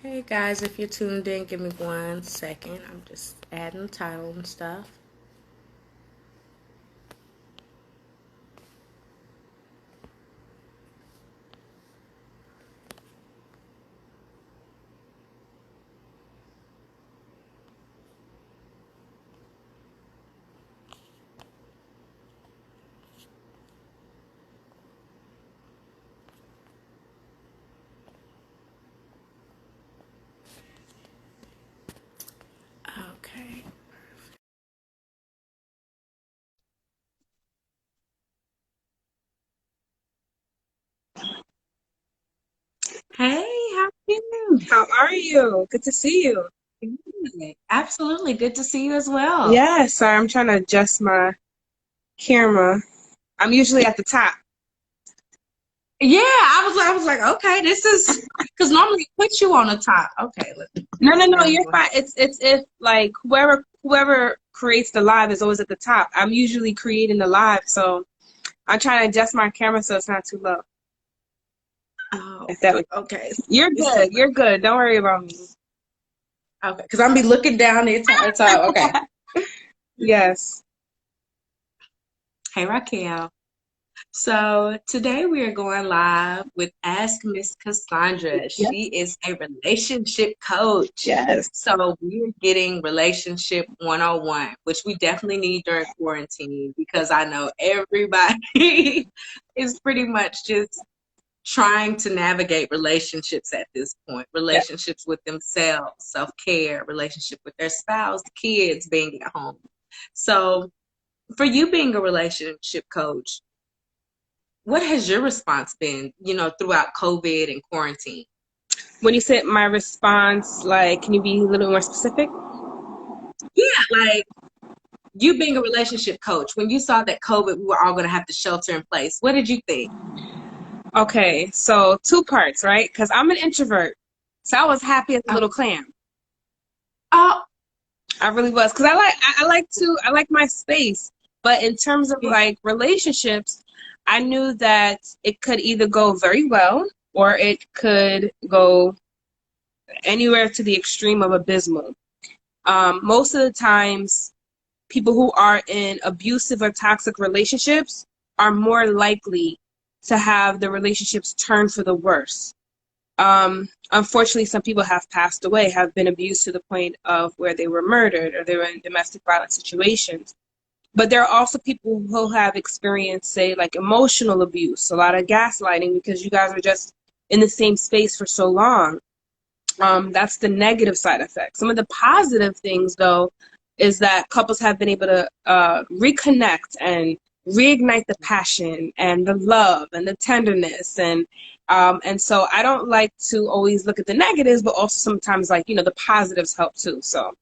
Hey guys, if you're tuned in, give me 1 second. I'm just adding the title and stuff. Okay. Hey, how are you? How are you? Good to see you. Good. Absolutely. Good to see you as well. Yeah, sorry, I'm trying to adjust my camera. I'm usually at the top. Yeah, I was like, okay, this is because normally it puts you on the top. Okay, No, no, no, now I'm you're going. fine. It's if like whoever creates the live is always at the top. I'm usually creating the live, so I'm trying to adjust my camera so it's not too low. Oh, If that was, okay. you're It's so good. You're good. Don't worry about me. okay, because I'm be looking down the entire time. Okay. Yes. Hey Raquel. So today we are going live with Ask Miss Cassandra. Yes. She is a relationship coach. Yes. So we're getting relationship 101, which we definitely need during quarantine because I know everybody is pretty much just trying to navigate relationships at this point. Yeah. Relationships with themselves, self-care, relationship with their spouse, kids being at home. So for you being a relationship coach, what has your response been, throughout COVID and quarantine? When you said my response, like, can you be a little more specific? Yeah, like you being a relationship coach, when you saw that COVID, we were all going to have to shelter in place, what did you think? Okay, so two parts, right? Because I'm an introvert, so I was happy as a Oh, little clam. oh, I really was because I like my space. But in terms of yeah, like relationships, I knew that it could either go very well or it could go anywhere to the extreme of abysmal. Most of the times, people who are in abusive or toxic relationships are more likely to have the relationships turn for the worse. Unfortunately, some people have passed away, have been abused to the point of where they were murdered or they were in domestic violence situations. But there are also people who have experienced, say, like emotional abuse, a lot of gaslighting because you guys are just in the same space for so long. That's the negative side effect. Some of the positive things, though, is that couples have been able to reconnect and reignite the passion and the love and the tenderness and so I don't like to always look at the negatives, but also sometimes like the positives help too. So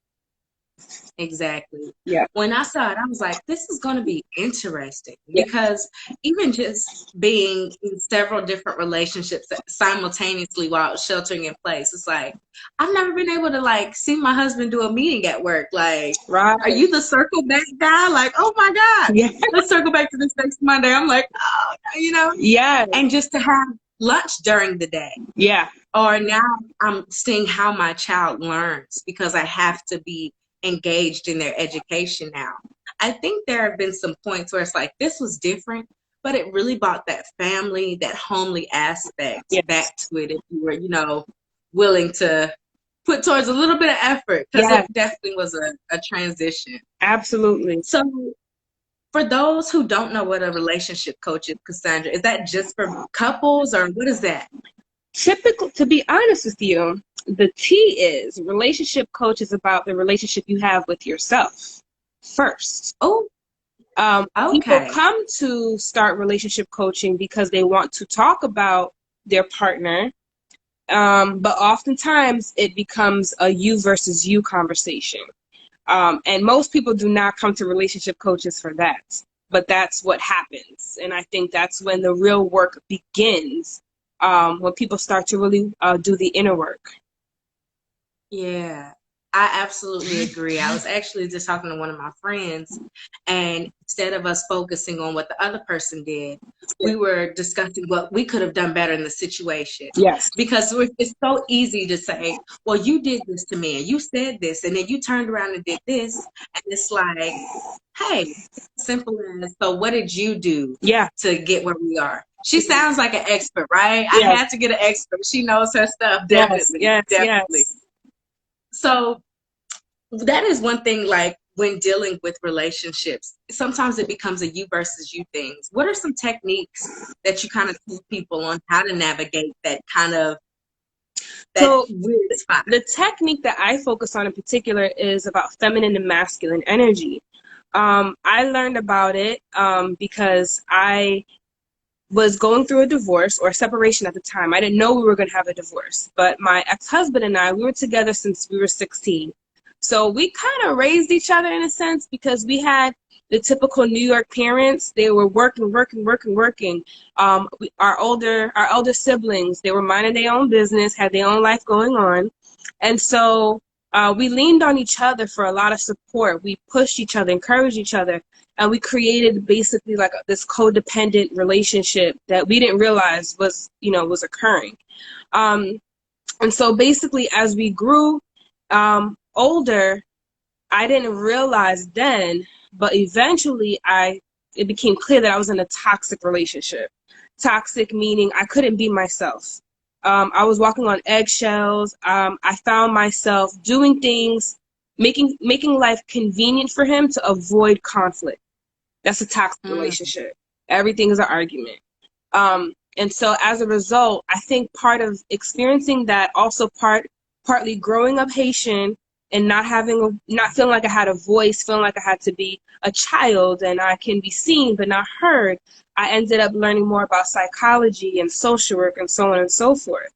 exactly. yeah, When I saw it, I was like, this is going to be interesting yeah, because even just being in several different relationships simultaneously while sheltering in place, it's like, I've never been able to like see my husband do a meeting at work. Like, are right, you the circle back guy? Like, oh my God, yeah, let's circle back to this next Monday. I'm like, oh, yeah, and just to have lunch during the day. yeah, Or now I'm seeing how my child learns because I have to be engaged in their education now. I think there have been some points where it's like this was different, but it really brought that family, that homely aspect yes, back to it if you were, willing to put towards a little bit of effort because yeah, it definitely was a transition. absolutely. So for those who don't know what a relationship coach is, Cassandra, is that just for couples or what is that? Typical, to be honest with you, the T is relationship coach is about the relationship you have with yourself first. Oh, People okay. come to start relationship coaching because they want to talk about their partner, but oftentimes it becomes a you versus you conversation. And most people do not come to relationship coaches for that, but that's what happens. And I think that's when the real work begins, when people start to really do the inner work. Yeah. I absolutely agree. I was actually just talking to one of my friends, and instead of us focusing on what the other person did, Yeah. we were discussing what we could have done better in the situation. Yes. Because it's so easy to say, well, you did this to me, and you said this, and then you turned around and did this. And it's like, hey, simple as, so what did you do Yeah. to get where we are? She sounds like an expert, right? I Yes. had to get an expert. She knows her stuff, Yes. definitely, Yes. definitely. Yes. So that is one thing, like when dealing with relationships, sometimes it becomes a you versus you things. What are some techniques that you kind of teach people on how to navigate that kind of that So weird spot? the technique that I focus on in particular is about feminine and masculine energy. I learned about it because I was going through a divorce or a separation at the time. I didn't know we were going to have a divorce, but my ex-husband and I, we were together since we were 16. So we kind of raised each other in a sense because we had the typical New York parents. They were working, working, working, working. Our older siblings, they were minding their own business, had their own life going on. And so we leaned on each other for a lot of support. We pushed each other, encouraged each other, and we created basically like this codependent relationship that we didn't realize was occurring. Um, and so basically, as we grew older, I didn't realize then, but eventually it became clear that I was in a toxic relationship. Toxic meaning I couldn't be myself. I was walking on eggshells. I found myself doing things, making life convenient for him to avoid conflict. That's a toxic Mm, relationship. Everything is an argument. And so as a result, I think part of experiencing that also partly growing up Haitian and not feeling like I had a voice, feeling like I had to be a child and I can be seen but not heard. I ended up learning more about psychology and social work and so on and so forth.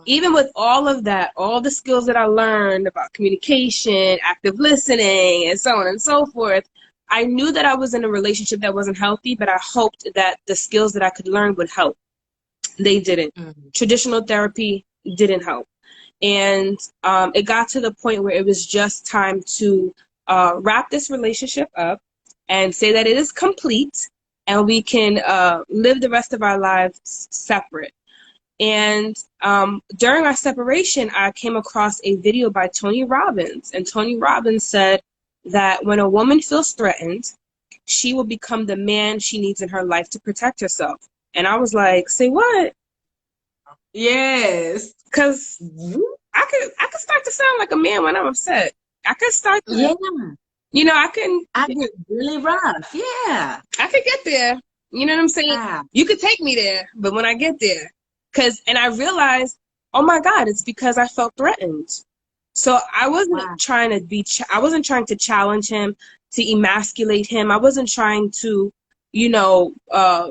Even with all of that, all the skills that I learned about communication, active listening, and so on and so forth, I knew that I was in a relationship that wasn't healthy, but I hoped that the skills that I could learn would help. They didn't. mm, Traditional therapy didn't help. And it got to the point where it was just time to wrap this relationship up and say that it is complete and we can live the rest of our lives separate. And during our separation, I came across a video by Tony Robbins. And Tony Robbins said that when a woman feels threatened, she will become the man she needs in her life to protect herself. And I was like, say what? yes. Because I could start to sound like a man when I'm upset. I could start to, Yeah. I can I get really rough. Yeah. I could get there. You know what I'm saying? Wow. You could take me there, but when I get there, and I realized, oh my God, it's because I felt threatened. So I wasn't Wow. trying to I wasn't trying to challenge him, to emasculate him. I wasn't trying to,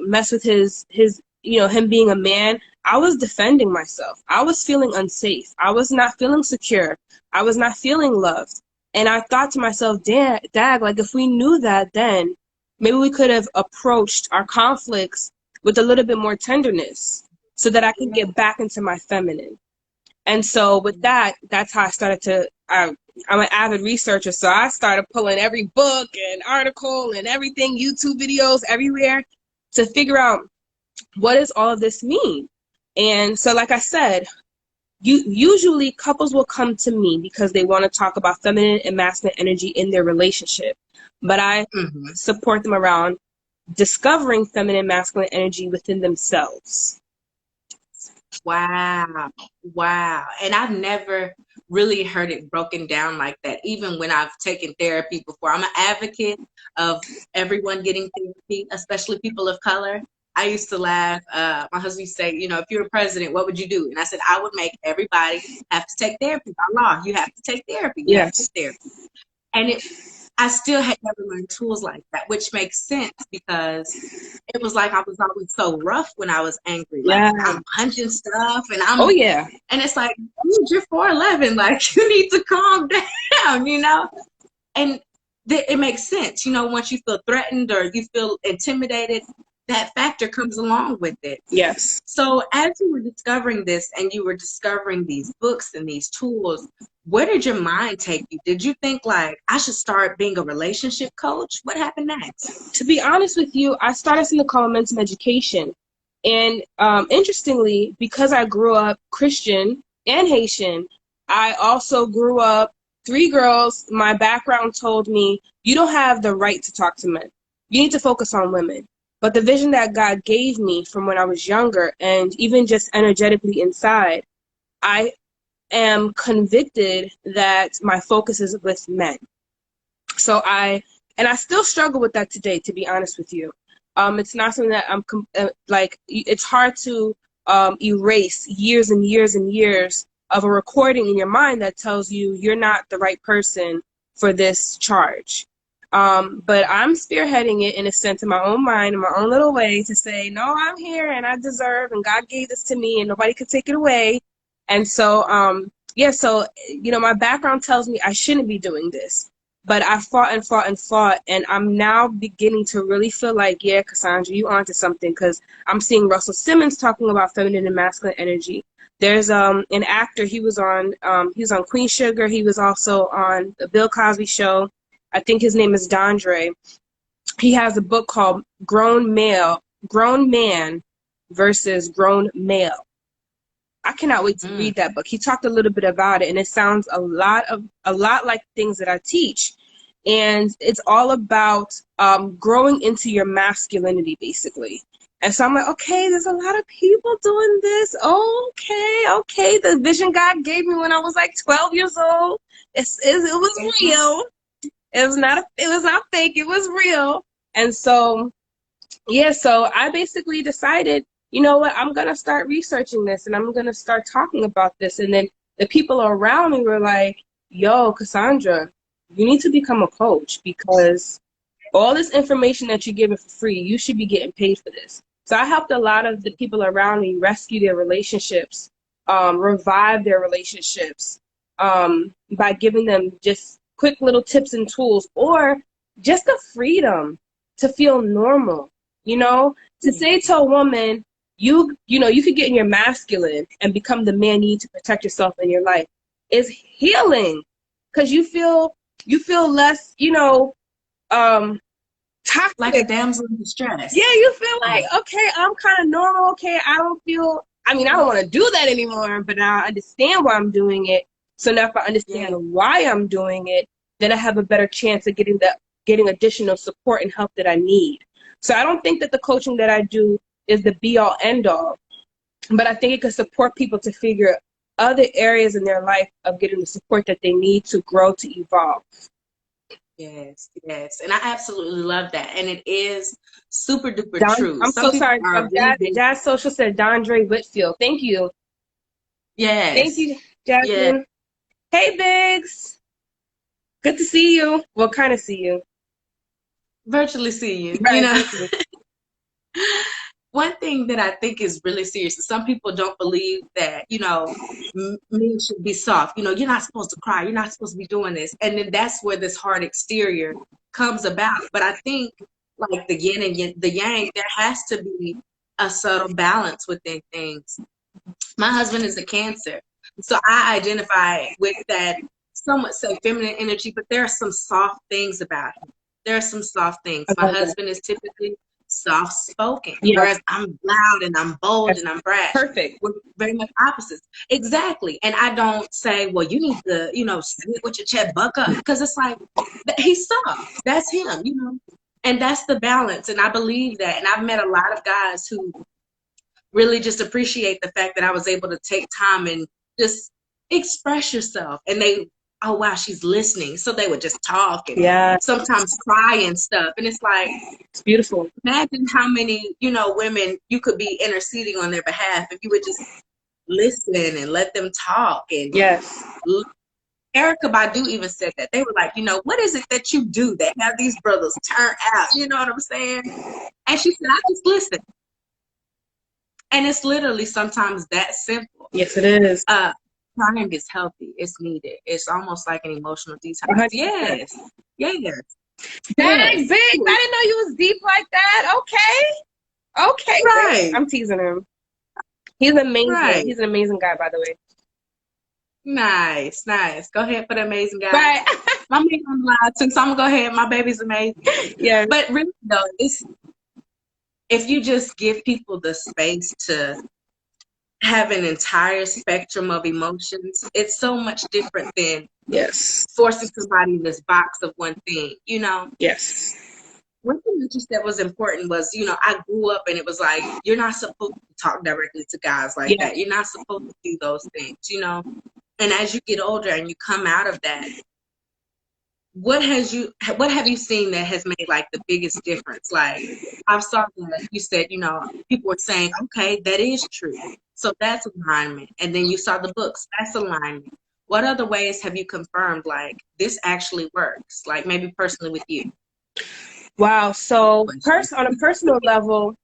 mess with him being a man. I was defending myself. I was feeling unsafe. I was not feeling secure. I was not feeling loved. And I thought to myself, Dag, like if we knew that then, maybe we could have approached our conflicts with a little bit more tenderness so that I could Yeah. get back into my feminine. And so with that, that's how I started I'm an avid researcher, so I started pulling every book and article and everything, YouTube videos everywhere to figure out what does all of this mean. And so, like I said, usually couples will come to me because they want to talk about feminine and masculine energy in their relationship. But I Mm-hmm. support them around discovering feminine and masculine energy within themselves. Wow. Wow. And I've never really heard it broken down like that, even when I've taken therapy before. I'm an advocate of everyone getting therapy, especially people of color. I used to laugh. My husband used to say, if you were president, what would you do? And I said, I would make everybody have to take therapy. By law, you have to take therapy. You have to Yes. take therapy. And I still had never learned tools like that, which makes sense because it was like I was always so rough when I was angry. Like Yeah. I'm punching stuff Oh yeah. and it's like, dude, you're 4'11". Like you need to calm down. And it makes sense. Once you feel threatened or you feel intimidated, that factor comes along with it. Yes. So as you were discovering this and you were discovering these books and these tools, where did your mind take you? Did you think like I should start being a relationship coach? What happened next? To be honest with you, I started something called momentum education. And interestingly, because I grew up Christian and Haitian, I also grew up three girls. My background told me you don't have the right to talk to men. You need to focus on women. But the vision that God gave me from when I was younger, and even just energetically inside, I am convicted that my focus is with men. So I still struggle with that today, to be honest with you. It's not something that like, it's hard to erase years and years and years of a recording in your mind that tells you you're not the right person for this charge. But I'm spearheading it in a sense in my own mind, in my own little way, to say, no, I'm here and I deserve, and God gave this to me and nobody could take it away. And so, yeah, so, my background tells me I shouldn't be doing this. But I fought and fought and fought, and I'm now beginning to really feel like, yeah, Cassandra, you onto something, because I'm seeing Russell Simmons talking about feminine and masculine energy. There's an actor, he was on Queen Sugar. He was also on the Bill Cosby Show. I think his name is Dondre. He has a book called Grown Man versus Grown Male. I cannot wait to read that book. He talked a little bit about it, and it sounds a lot like things that I teach. And it's all about growing into your masculinity, basically. And so I'm like, okay, there's a lot of people doing this. Okay. The vision God gave me when I was like 12 years old, it was real. It was not fake. It was real. And so, yeah, so I basically decided, you know what, I'm going to start researching this and I'm going to start talking about this. And then the people around me were like, yo, Cassandra, you need to become a coach, because all this information that you're giving for free, you should be getting paid for this. So I helped a lot of the people around me rescue their relationships, revive their relationships, by giving them just quick little tips and tools, or just the freedom to feel normal, to say to a woman, you could get in your masculine and become the man you need to protect yourself in your life, is healing, because you feel less, toxic. Like a damsel in distress. Yeah, you feel like, okay, I'm kind of normal. Okay, I don't want to do that anymore, but now I understand why I'm doing it. So now if I understand why I'm doing it, then I have a better chance of getting additional support and help that I need. So I don't think that the coaching that I do is the be all end all, but I think it can support people to figure other areas in their life of getting the support that they need to grow, to evolve. Yes. And I absolutely love that. And it is super duper true. I'm so sorry. Jazz Social said Dondre Whitfield. Thank you. Yes. Thank you, Jasmine. Yeah. Hey, Biggs. Good to see you. Well, kind of see you. Virtually see you. Right. One thing that I think is really serious is some people don't believe that, men should be soft. You're not supposed to cry. You're not supposed to be doing this. And then that's where this hard exterior comes about. But I think, like the yin and the yang, there has to be a subtle balance within things. My husband is a Cancer, so I identify with that, somewhat say feminine energy, but there are some soft things about him. There are some soft things. My husband is typically soft spoken, whereas I'm loud and I'm bold and I'm brash. Perfect. We're very much opposites. Exactly. And I don't say, well, you need to, say it with your chest, buck up, because it's like, he's soft. That's him, and that's the balance. And I believe that. And I've met a lot of guys who really just appreciate the fact that I was able to take time and just express yourself. And they, oh, wow, she's listening. So they would just talk and sometimes cry and stuff. And it's like, it's beautiful. Imagine how many, women you could be interceding on their behalf if you would just listen and let them talk. And yes. Erykah Badu even said that. They were like, what is it that you do that have these brothers turn out? You know what I'm saying? And she said, I just listen. And it's literally sometimes that simple. Yes, it is. Crying is healthy. It's needed. It's almost like an emotional detox. Yes. Dang, Big. I didn't know you was deep like that. Okay. Right. I'm teasing him. He's amazing. Right. He's an amazing guy, by the way. Nice, nice. Go ahead for the amazing guy. Right. My baby's on the line too, so I'm gonna go ahead. My baby's amazing. Yeah. But really though, it's if you just give people the space to have an entire spectrum of emotions, it's so much different than Yes. forcing somebody in this box of one thing, you know? Yes. One thing that just that was important was, I grew up and it was like, you're not supposed to talk directly to guys like Yeah. that. You're not supposed to do those things, you know? And as you get older and you come out of that, what have you seen that has made like the biggest difference? Like I saw that you said, people were saying, okay, that is true. So that's alignment. And then you saw the books, that's alignment. What other ways have you confirmed like this actually works? Like maybe personally with you? Wow. So on a personal level,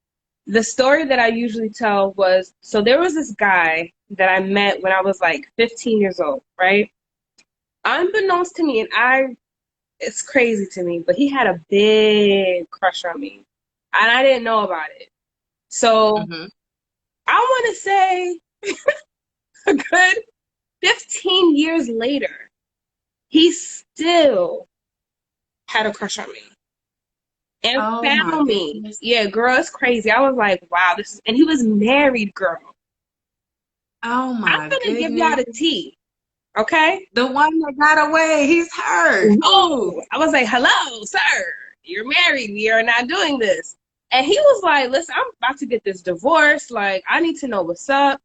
the story that I usually tell was, so there was this guy that I met when I was like 15 years old, right? Unbeknownst to me, it's crazy to me, but he had a big crush on me, and I didn't know about it. So Mm-hmm. I want to say a good 15 years later, he still had a crush on me and Oh my found me. goodness. Yeah, girl, it's crazy. I was like, wow, and he was married, girl. Oh I'm my gonna give y'all goodness. the tea, okay? The one that got away, he's hurt. Oh, Whoa! I was like, hello, sir, you're married. We are not doing this. And he was like, listen, I'm about to get this divorce. Like, I need to know what's up.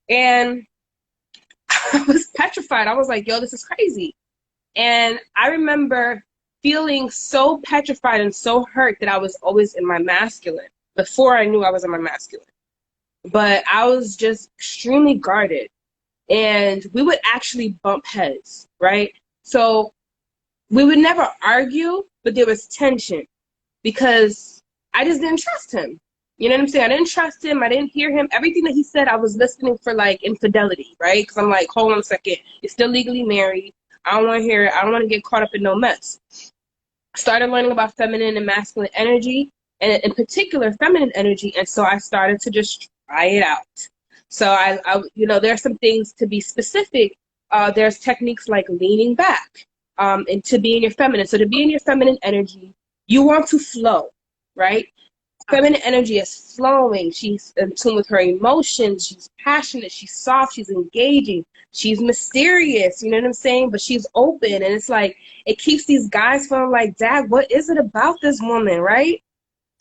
And I was petrified. I was like, yo, this is crazy. And I remember feeling so petrified and so hurt that I was always in my masculine before I knew I was in my masculine. But I was just extremely guarded. And we would actually bump heads, right? So we would never argue, but there was tension because I just didn't trust him. You know what I'm saying? I didn't trust him. I didn't hear him. Everything that he said, I was listening for like infidelity, right? Because I'm like, hold on a second. You're still legally married. I don't want to hear it. I don't want to get caught up in no mess. Started learning about feminine and masculine energy, and in particular, feminine energy. And so I started to just try it out. So there are some things to be specific. There's techniques like leaning back, and to be in your feminine. So to be in your feminine energy, you want to flow, right? Feminine energy is flowing. She's in tune with her emotions. She's passionate. She's soft. She's engaging. She's mysterious. You know what I'm saying? But she's open. And it's like, it keeps these guys feeling like, Dad, what is it about this woman, right?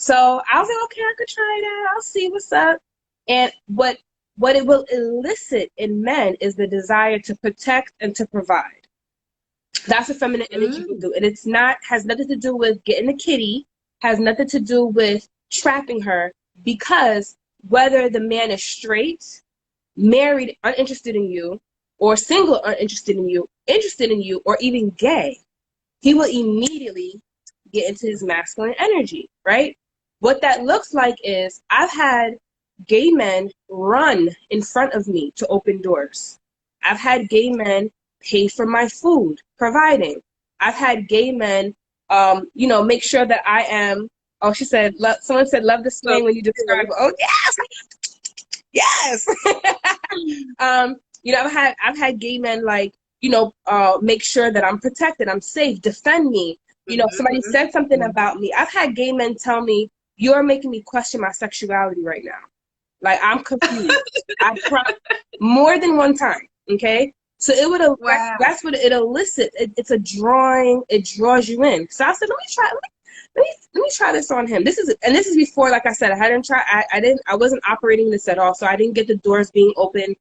So I was like, okay, I could try it out. I'll see what's up. And what it will elicit in men is the desire to protect and to provide. That's what feminine energy will do. And has nothing to do with getting a kitty, has nothing to do with trapping her, because whether the man is straight, married, uninterested in you, or single, uninterested in you, interested in you, or even gay, he will immediately get into his masculine energy, right? What that looks like is I've had gay men run in front of me to open doors. I've had gay men pay for my food, providing. I've had gay men, make sure that I am. Oh, she said. Someone said, "Love the swing when you describe." Oh, yes, yes. I've had gay men like, make sure that I'm protected, I'm safe, defend me. If somebody said something about me, I've had gay men tell me, "You're making me question my sexuality right now. Like I'm confused." I tried more than one time. Okay. So wow. that's what it elicits. It's a drawing. It draws you in. So I said, let me try this on him. This is before, like I said, I wasn't operating this at all. So I didn't get the doors being open.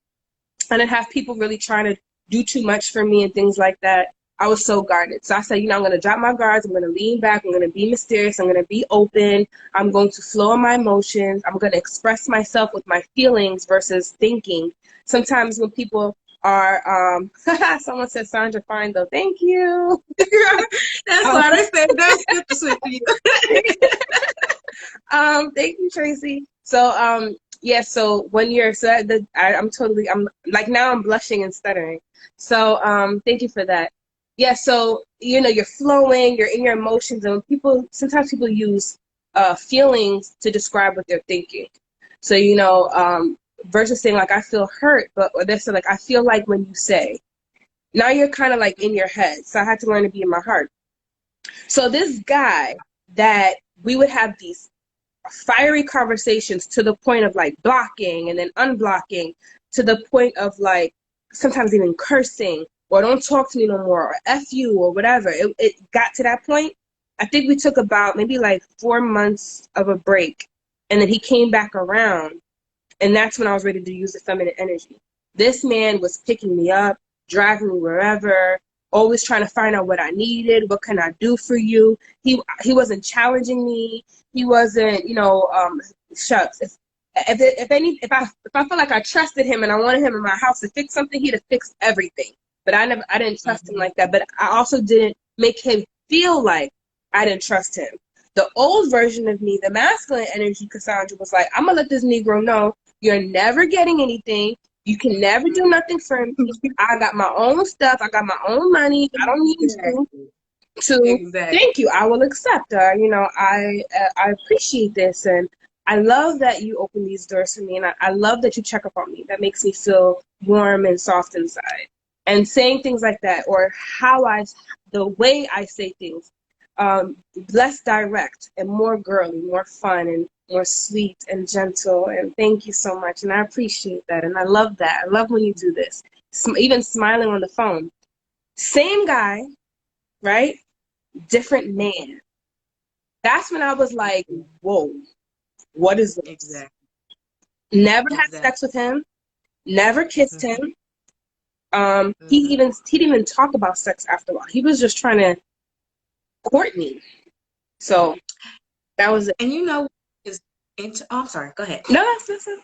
I didn't have people really trying to do too much for me and things like that. I was so guarded. So I said, I'm going to drop my guards. I'm going to lean back. I'm going to be mysterious. I'm going to be open. I'm going to flow in my emotions. I'm going to express myself with my feelings versus thinking. Sometimes when people are, someone said, Sandra, fine though. Thank you. That's why they said that's good to see you. Thank you, Tracy. So, yeah, so I'm like, now I'm blushing and stuttering. So, thank you for that. Yeah, so, you're flowing, you're in your emotions, and sometimes people use feelings to describe what they're thinking. So, versus saying like, I feel hurt, or they say like, I feel like when you say, Now you're kind of like in your head. So I had to learn to be in my heart. So this guy that we would have these fiery conversations to the point of like blocking and then unblocking, to the point of like sometimes even cursing or don't talk to me no more or F you or whatever. It got to that point. I think we took about maybe like 4 months of a break, and then he came back around, and that's when I was ready to use the feminine energy. This man was picking me up, driving me wherever, always trying to find out what I needed, what can I do for you. He wasn't challenging me. He wasn't, shucks. If I felt like I trusted him and I wanted him in my house to fix something, he'd have fixed everything. But I didn't trust him Mhm. like that. But I also didn't make him feel like I didn't trust him. The old version of me, the masculine energy, Cassandra, was like, I'm gonna let this Negro know you're never getting anything. You can never do nothing for me. I got my own stuff. I got my own money. I don't need you Exactly. to Exactly. thank you. I will accept. I appreciate this, and I love that you open these doors for me, and I love that you check up on me. That makes me feel warm and soft inside. And saying things like that, or the way I say things, less direct and more girly, more fun, and more sweet and gentle. And thank you so much, and I appreciate that, and I love that. I love when you do this. Even smiling on the phone. Same guy, right? Different man. That's when I was like, whoa, what is this? Exactly. Never had Exactly. sex with him, never kissed Mhm. him. Mhm. He didn't even talk about sex after a while. He was just trying to court me. So that was it. And is oh, I'm sorry. Go ahead. No, that's it.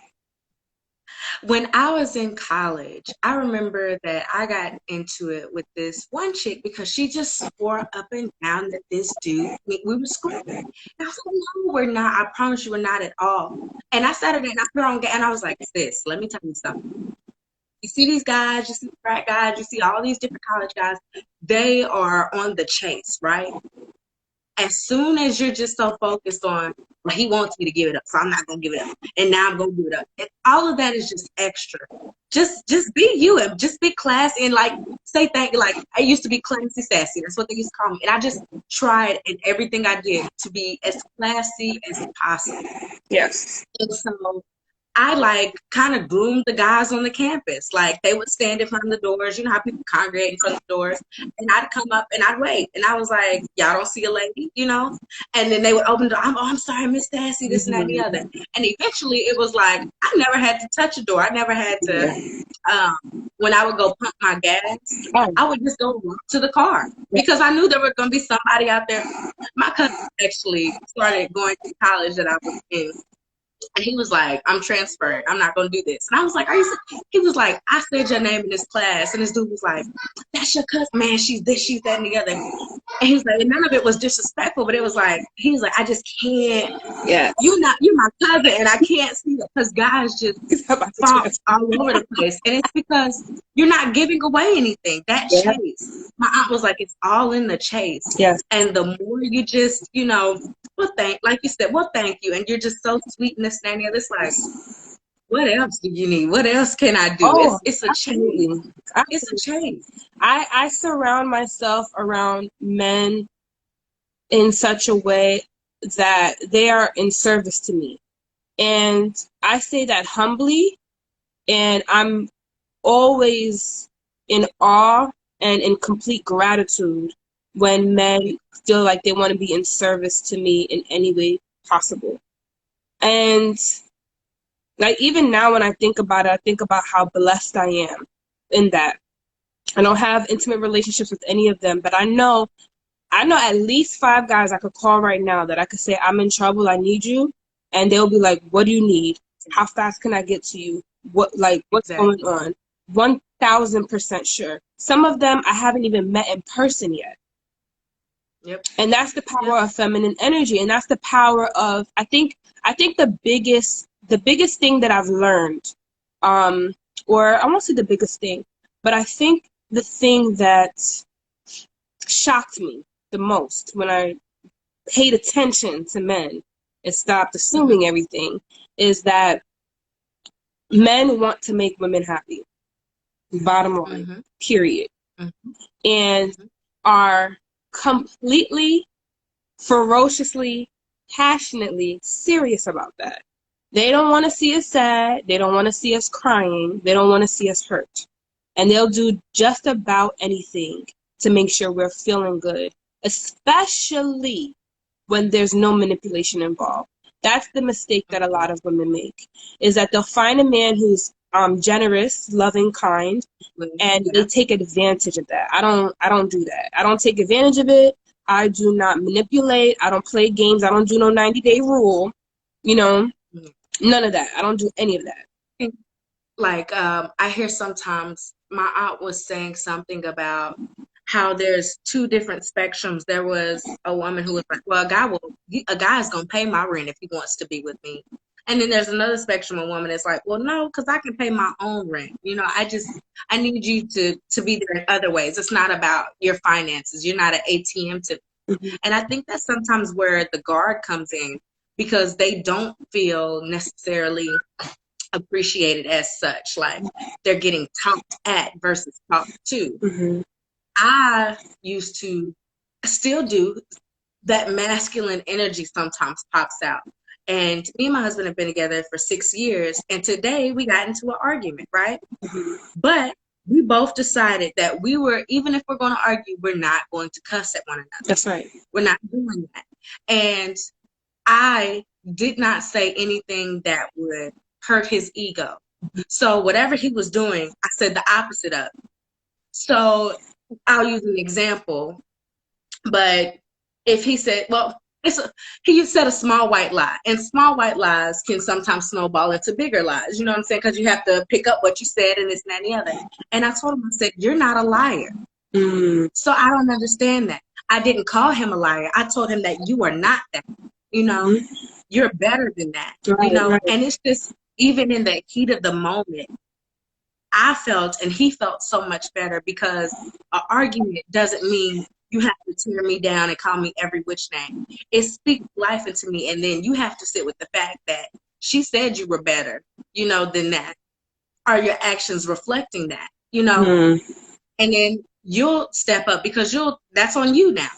When I was in college, I remember that I got into it with this one chick because she just swore up and down that this dude, we were screwing. And I was like, no, we're not. I promise you, we're not at all. And I sat her there and I put her on, and I was like, sis, let me tell you something. You see these guys, you see frat guys, you see all these different college guys, they are on the chase, right? As soon as you're just so focused on, well, he wants me to give it up, so I'm not gonna give it up, and now I'm gonna give it up. And all of that is just extra. Just be you and just be classy and like say thank you. Like I used to be classy sassy. That's what they used to call me, and I just tried in everything I did to be as classy as possible. Yes. And so I like kind of groomed the guys on the campus. Like they would stand in front of the doors. You know how people congregate in front of the doors. And I'd come up and I'd wait. And I was like, y'all don't see a lady, you know? And then they would open the door. I'm sorry, Miss Stacy, this and that and the other. And eventually it was like, I never had to touch a door. I never had to, when I would go pump my gas, Oh, I would just go walk to the car because I knew there was going to be somebody out there. My cousin actually started going to college that I was in, and he was like, I'm transferring. I'm not going to do this. And I was like, are you? He was like, I said your name in this class. And this dude was like, that's your cousin. Man, she's this, she's that, and the other. And he was like, and none of it was disrespectful, but it was like, he was like, I just can't. yeah. You're my cousin, and I can't see that because guys just About the fall chance. all over the place. And it's because you're not giving away anything. That Yeah. chase. My aunt was like, it's all in the chase. Yes. And the more you just, well, like you said, well, thank you. And you're just so sweet and this and that and the other. It's like, what else do you need? What else can I do? Oh, It's a chase. absolutely. It's a Absolutely. chase. I surround myself around men in such a way that they are in service to me. And I say that humbly, and I'm always in awe and in complete gratitude when men feel like they want to be in service to me in any way possible. And like even now when I think about it, I think about how blessed I am in that. I don't have intimate relationships with any of them, but I know at least 5 guys I could call right now that I could say, I'm in trouble, I need you. And they'll be like, what do you need? How fast can I get to you? What's going Exactly. on? 1000% sure. Some of them I haven't even met in person yet. Yep. And that's the Yep. power of feminine energy. And that's the power of, I think the biggest thing that I've learned, or I won't say the biggest thing, but I think the thing that shocked me the most when I paid attention to men and stopped Mm-hmm. assuming everything is that men want to make women happy. Bottom line, Mm-hmm. period. Mm-hmm. and Mm-hmm. are completely, ferociously, passionately serious about that. They don't want to see us sad. They don't want to see us crying. They don't want to see us hurt. And they'll do just about anything to make sure we're feeling good, especially when there's no manipulation involved. That's the mistake that a lot of women make, is that they'll find a man who's generous, loving, kind, and they Yeah. take advantage of that. I don't do that. I don't take advantage of it. I do not manipulate. I don't play games. I don't do no 90-day rule. You know, none of that. I don't do any of that. Mm-hmm. Like I hear sometimes my aunt was saying something about how there's two different spectrums. There was a woman who was like, well, a guy's gonna pay my rent if he wants to be with me. And then there's another spectrum of woman that's like, well, no, because I can pay my own rent. I need you to be there in other ways. It's not about your finances. You're not an ATM to. Mm-hmm. And I think that's sometimes where the guard comes in, because they don't feel necessarily appreciated as such. Like they're getting talked at versus talked to. Mm-hmm. I used to, still do, that masculine energy sometimes pops out. And me and my husband have been together for 6 years. And today we got into an argument, right? Mm-hmm. But we both decided that even if we're going to argue, we're not going to cuss at one another. That's right. We're not doing that. And I did not say anything that would hurt his ego. So whatever he was doing, I said the opposite of. So I'll use an example, but if he said, well, he said a small white lie, and small white lies can sometimes snowball into bigger lies. You know what I'm saying? Because you have to pick up what you said and this and that and the other. And I told him, I said, you're not a liar. Mm-hmm. So I don't understand that. I didn't call him a liar. I told him that you are not that. You're better than that. Right, right. And it's just, even in the heat of the moment, I felt and he felt so much better, because an argument doesn't mean you have to tear me down and call me every which name. It speaks life into me, and then you have to sit with the fact that she said you were better, than that. Are your actions reflecting that? Mm-hmm. And then you'll step up, because that's on you now.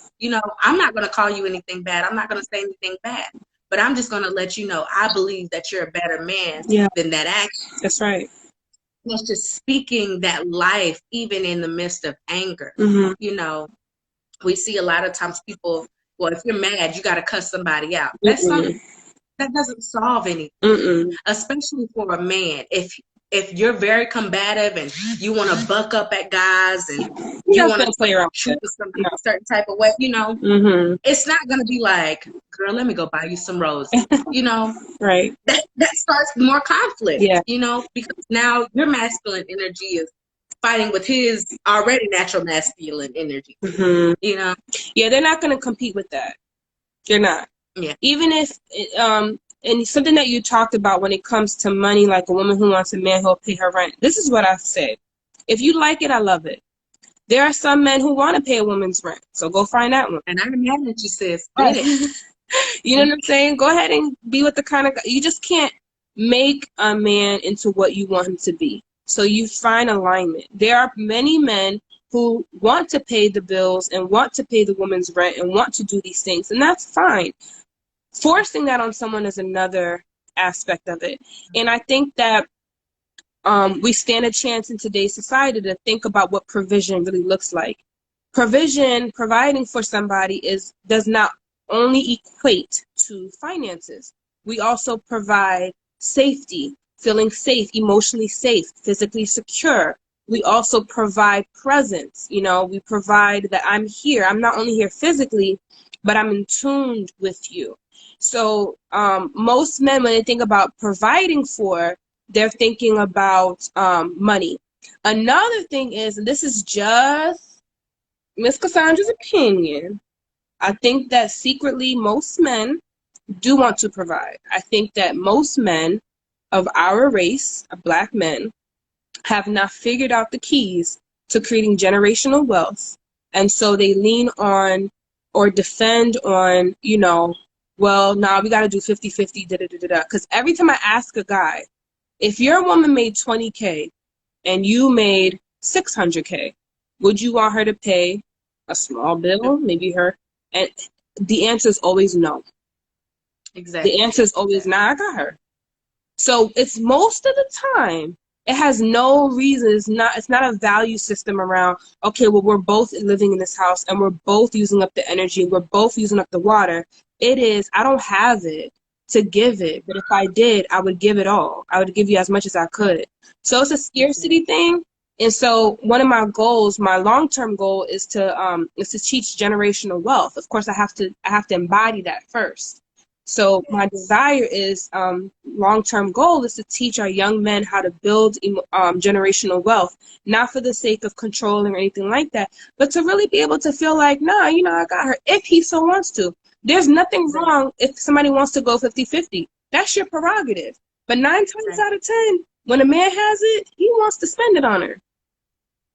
I'm not going to call you anything bad. I'm not going to say anything bad, but I'm just going to let you know I believe that you're a better man than that action. That's right. It's just speaking that life, even in the midst of anger. Mm-hmm. We see a lot of times people, well, if you're mad, you got to cuss somebody out. Mm-mm. That doesn't solve anything, Mm-mm. especially for a man. If you're very combative and you want to buck up at guys and you want to play around treat somebody a certain type of way, Mm-hmm. it's not going to be like, girl, let me go buy you some roses. Right. That starts more conflict, Yeah. because now your masculine energy is fighting with his already natural masculine energy. Mm-hmm. Yeah, they're not going to compete with that. They're not. Yeah. Even if and something that you talked about when it comes to money, like a woman who wants a man who'll pay her rent. This is what I said. If you like it, I love it. There are some men who want to pay a woman's rent, so go find that one. And I'm mad at you, sis. Get it. You know what I'm saying? Go ahead and be with the kind of guy. You just can't make a man into what you want him to be. So you find alignment. There are many men who want to pay the bills and want to pay the woman's rent and want to do these things, and that's fine. Forcing that on someone is another aspect of it. And I think that we stand a chance in today's society to think about what provision really looks like. Providing for somebody does not only equate to finances. We also provide safety, feeling safe, emotionally safe, physically secure. We also provide presence. We provide that I'm here. I'm not only here physically, but I'm in tune with you. So most men, when they think about providing for, they're thinking about money. Another thing is, and this is just Miss Cassandra's opinion, I think that secretly most men do want to provide. I think that most men of our race, of Black men, have not figured out the keys to creating generational wealth. And so they lean on or defend on, well, nah, we got to do 50-50, da-da-da-da-da. Because every time I ask a guy, if your woman made $20K and you made $600K, Would you want her to pay a small bill, maybe her? And the answer is always no. The Exactly. answer is always, Exactly. nah, I got her. So it's most of the time it has no reason. It's not a value system around, okay, well, we're both living in this house and we're both using up the energy, we're both using up the water. It is, I don't have it to give it, but if I did, I would give it all. I would give you as much as I could. So it's a Exactly. scarcity thing. And so one of my goals, my long-term goal is to teach generational wealth. Of course, I have to embody that first. So my Yes. desire is, long-term goal is to teach our young men how to build generational wealth, not for the sake of controlling or anything like that, but to really be able to feel like, nah, I got her if he so wants to. There's nothing Exactly. wrong if somebody wants to go 50-50. That's your prerogative. But 9 times Exactly. out of 10, when a man has it, he wants to spend it on her.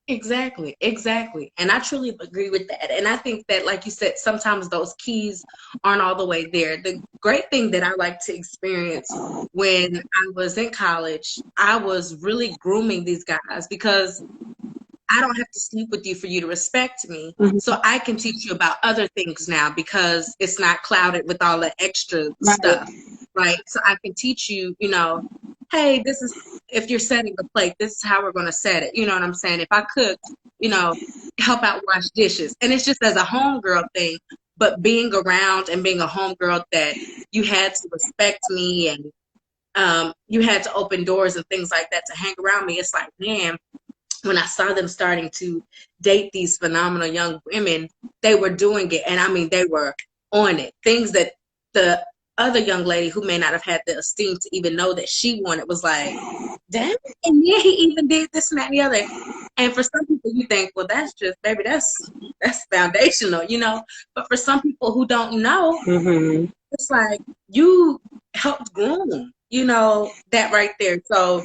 Exactly, exactly. And I truly agree with that. And I think that, like you said, sometimes those keys aren't all the way there. The great thing that I like to experience when I was in college, I was really grooming these guys because I don't have to sleep with you for you to respect me. Mhm. So I can teach you about other things now because it's not clouded with all the extra stuff, Right. right? So I can teach you, hey, this is, if you're setting a plate, this is how we're going to set it. You know what I'm saying? If I cooked, you know, help out wash dishes. And it's just as a homegirl thing, but being around and being a homegirl that you had to respect me and you had to open doors and things like that to hang around me. It's like, man, when I saw them starting to date these phenomenal young women, they were doing it. And I mean, they were on it. Things that the other young lady who may not have had the esteem to even know that she wanted was like, damn, and yeah, he even did this and that and the other. And for some people, you think, well, that's just, baby, that's foundational, you know. But for some people who don't know, Hmm. it's like you helped groom, that right there. So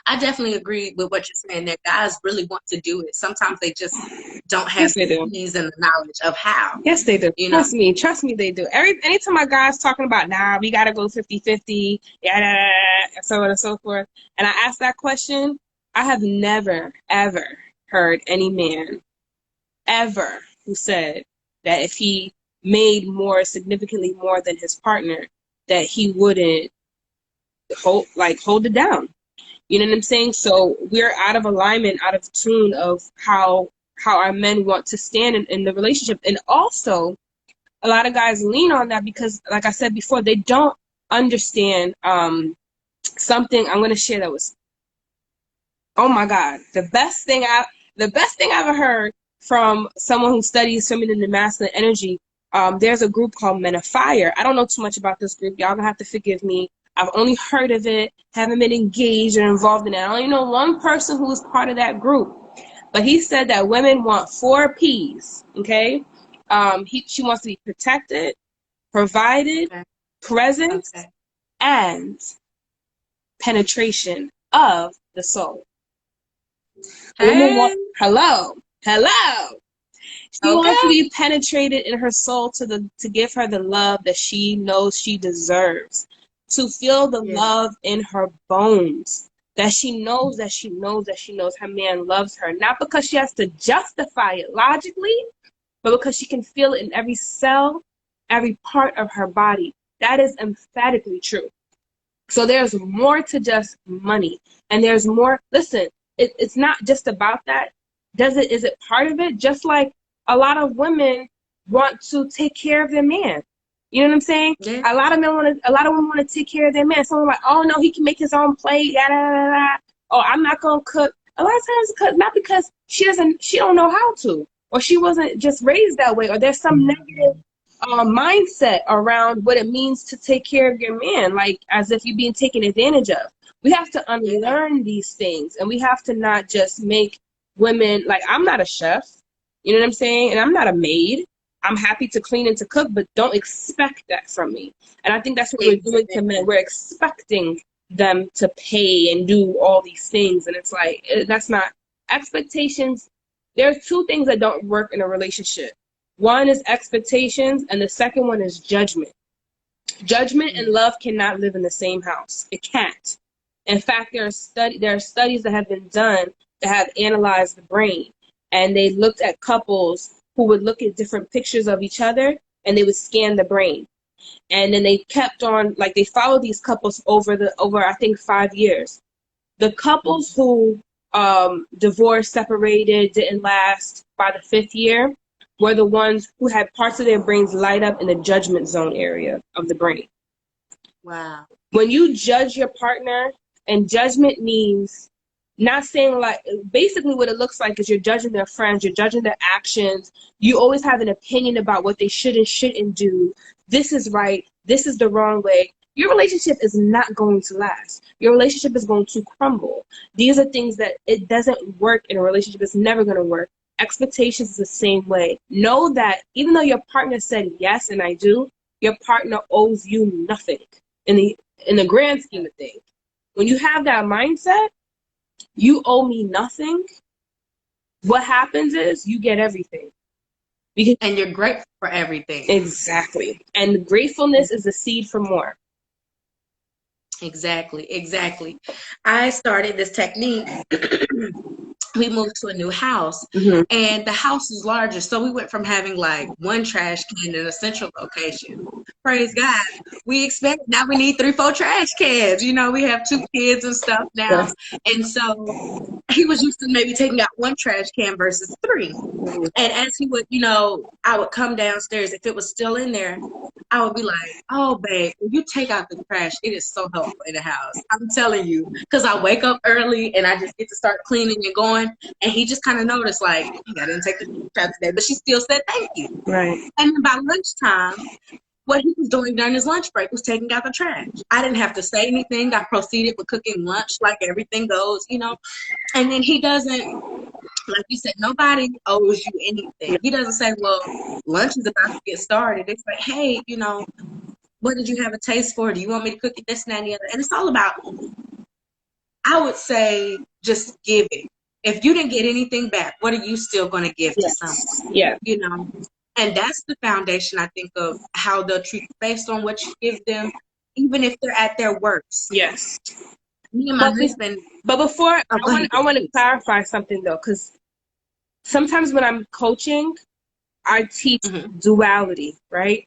I definitely agree with what you're saying that guys really want to do it. Sometimes they just don't have Yes, the they do. keys and the knowledge of how, Yes, they do. you know? Trust me, they do. Anytime my guy's talking about, nah, we gotta go 50-50, yeah, so on and so forth, and I ask that question, I have never, ever heard any man ever who said that if he made more, significantly more than his partner, that he wouldn't hold it down. You know what I'm saying? So we're out of alignment, out of tune of how our men want to stand in the relationship. And also, a lot of guys lean on that because, like I said before, they don't understand something. I'm going to share that was, oh my God, the best thing I ever heard from someone who studies feminine and masculine energy. There's a group called Men of Fire. I don't know too much about this group. Y'all gonna have to forgive me. I've only heard of it, haven't been engaged or involved in it. I only know one person who was part of that group, but he said that women want 4 P's. Okay, she wants to be protected, provided, Okay. presence, Okay. and penetration of the soul. Women want, Hey. hello. She Okay. wants to be penetrated in her soul to give her the love that she knows she deserves. To feel the Yeah. love in her bones. That she knows that she knows that she knows her man loves her. Not because she has to justify it logically, but because she can feel it in every cell, every part of her body. That is emphatically true. So there's more to just money. And there's more, listen, it's not just about that. Is it part of it? Just like a lot of women want to take care of their man. You know what I'm saying? Yeah. A lot of women want to take care of their man. Someone like, oh no, he can make his own plate, yada yada yada. Oh, I'm not gonna cook. A lot of times because not because she don't know how to, or she wasn't just raised that way, or there's some negative mindset around what it means to take care of your man, like as if you're being taken advantage of. We have to Yeah. unlearn these things, and we have to not just make women like, I'm not a chef, you know what I'm saying, and I'm not a maid. I'm happy to clean and to cook, but don't expect that from me. And I think that's what we're doing to men. Exactly. We're expecting them to pay and do all these things, and it's like that's not expectations. There's two things that don't work in a relationship. One is expectations, and the second one is judgment. Judgment and Yeah. love cannot live in the same house. It can't. In fact, there are studies that have been done have analyzed the brain, and they looked at couples who would look at different pictures of each other, and they would scan the brain. And then they kept on, like, they followed these couples over I think 5 years. The couples who divorced, separated, didn't last by the fifth year were the ones who had parts of their brains light up in the judgment zone area of the brain. Wow. When you judge your partner, and judgment means not saying, like, basically what it looks like is you're judging their friends, you're judging their actions. You always have an opinion about what they should and shouldn't do. This is right, this is the wrong way. Your relationship is not going to last. Your relationship is going to crumble. These are things that it doesn't work in a relationship. It's never going to work. Expectations is the same way. Know that even though your partner said yes and I do, your partner owes you nothing in the grand scheme of things. When you have that mindset, you owe me nothing, what happens is you get everything. And you're grateful for everything. Exactly. And gratefulness is the seed for more. Exactly. I started this technique. We moved to a new house, and the house is larger. So we went from having like one trash can in a central location. Praise God. We expect now we need 3-4 trash cans. You know, we have 2 kids and stuff now. Yes. And so he was used to maybe taking out 1 trash can versus 3. And as he would, I would come downstairs. If it was still in there, I would be like, oh, babe, when you take out the trash, it is so helpful in the house. I'm telling you, because I wake up early and I just get to start cleaning and going. And he just kind of noticed, like, I didn't take the trash today, but she still said thank you. Right. And then by lunchtime, what he was doing during his lunch break was taking out the trash. I didn't have to say anything. I proceeded with cooking lunch like everything goes, And then he doesn't, like you said, nobody owes you anything. He doesn't say, well, lunch is about to get started. It's like, hey, what did you have a taste for? Do you want me to cook it, this, and that, and the other? And it's all about, I would say, just give it. If you didn't get anything back, what are you still going to give to someone? Yeah. And that's the foundation, I think, of how they'll treat you based on what you give them, even if they're at their worst. Yes. Me and my husband. But before, I want to clarify something, though, because sometimes when I'm coaching, I teach duality, right?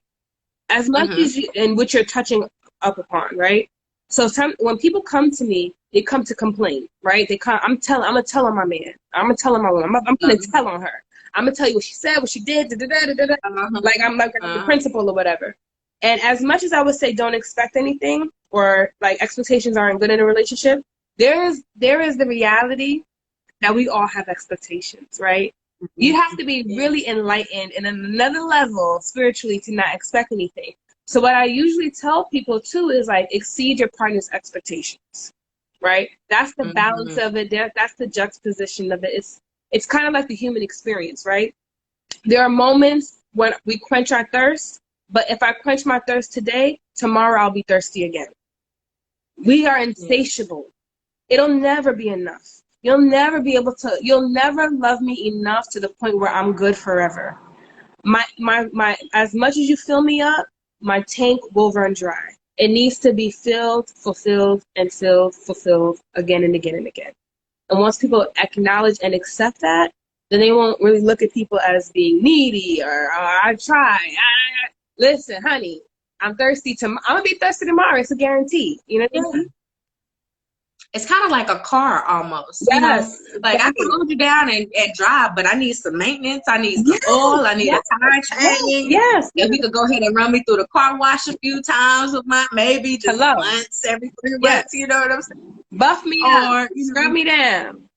As much as you, and which you're touching up upon, right? So when people come to me, they come to complain, right? I'm gonna tell on my man. I'm gonna tell on my woman. I'm gonna tell on her. I'm gonna tell you what she said, what she did, like I'm the principal or whatever. And as much as I would say don't expect anything, or like expectations aren't good in a relationship, there is the reality that we all have expectations, right? You have to be really enlightened and on another level spiritually to not expect anything. So what I usually tell people too is, like, exceed your partner's expectations, right? That's the balance of it. That's the juxtaposition of it. It's kind of like the human experience, right? There are moments when we quench our thirst, but if I quench my thirst today, tomorrow I'll be thirsty again. We are insatiable. It'll never be enough. You'll never love me enough to the point where I'm good forever. My as much as you fill me up, my tank will run dry. It needs to be filled, fulfilled, and filled, fulfilled again and again and again. And once people acknowledge and accept that, then they won't really look at people as being needy or I try. Listen, honey, I'm thirsty I'm gonna be thirsty tomorrow. It's a guarantee. You know what I mean? It's kind of like a car almost. Yes. Like I can hold you down and drive, but I need some maintenance. I need some oil. I need a tire change. Yes. If you could go ahead and run me through the car wash a few times with maybe just once every 3 months. You know what I'm saying? Buff me up. Scrub me down.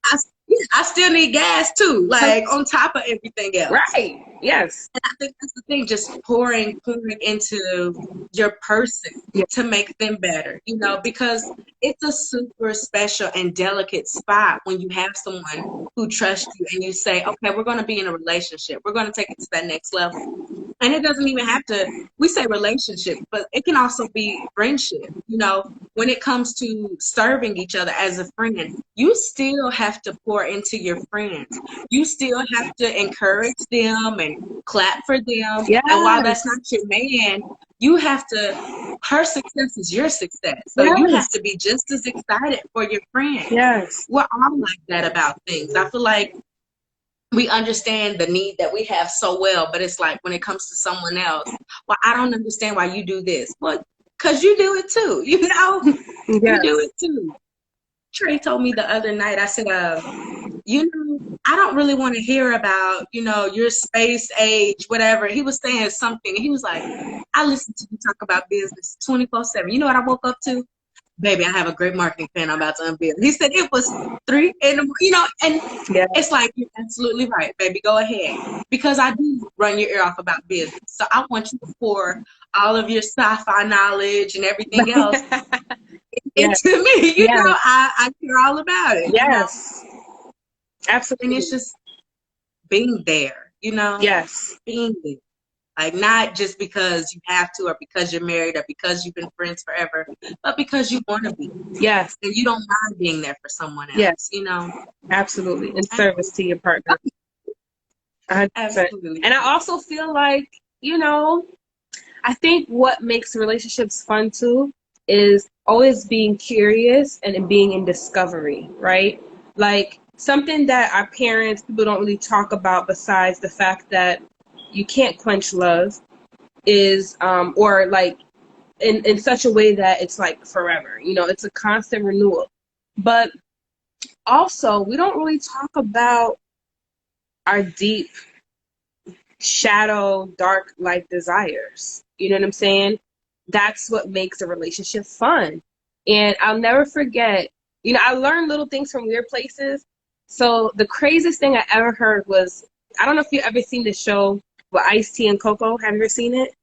I still need gas too, like on top of everything else. Right. Yes. And I think that's the thing, just pouring into your person to make them better, because it's a super special and delicate spot when you have someone who trusts you and you say, okay, we're going to be in a relationship. We're going to take it to that next level. And it doesn't even have to, we say relationship, but it can also be friendship. When it comes to serving each other as a friend, you still have to pour into your friends. You still have to encourage them and clap for them. Yes. And while that's not your man, you have to her success is your success. So you have Yes. to be just as excited for your friend. Yes. We're all like that about things. I feel like we understand the need that we have so well, but it's like when it comes to someone else, well, I don't understand why you do this. Well, because you do it too. You do Yes. it too. Trey told me the other night, I said, I don't really want to hear about, your space age, whatever. He was saying something. And he was like, I listen to you talk about business 24/7. You know what I woke up to? Baby, I have a great marketing plan I'm about to unveil. He said it was 3 in the morning, and Yes. it's like, you're absolutely right, baby. Go ahead. Because I do run your ear off about business. So I want you to pour all of your sci-fi knowledge and everything else Yes. into me. Yes. I care all about it. Yes. And it's Absolutely. just being there, Yes. being there. Like, not just because you have to, or because you're married, or because you've been friends forever, but because you want to be. Yes. And you don't mind being there for someone Yes. else. Absolutely. In service to your partner. 100%. Absolutely. And I also feel like, you know, I think what makes relationships fun too is always being curious and being in discovery, right? Like something that our parents, people don't really talk about besides the fact that you can't quench love is, or like in such a way that it's like forever, it's a constant renewal. But also, we don't really talk about our deep shadow, dark life desires. You know what I'm saying? That's what makes a relationship fun. And I'll never forget, I learned little things from weird places. So the craziest thing I ever heard was, I don't know if you've ever seen the show with Ice-T and Coco. Have you ever seen it?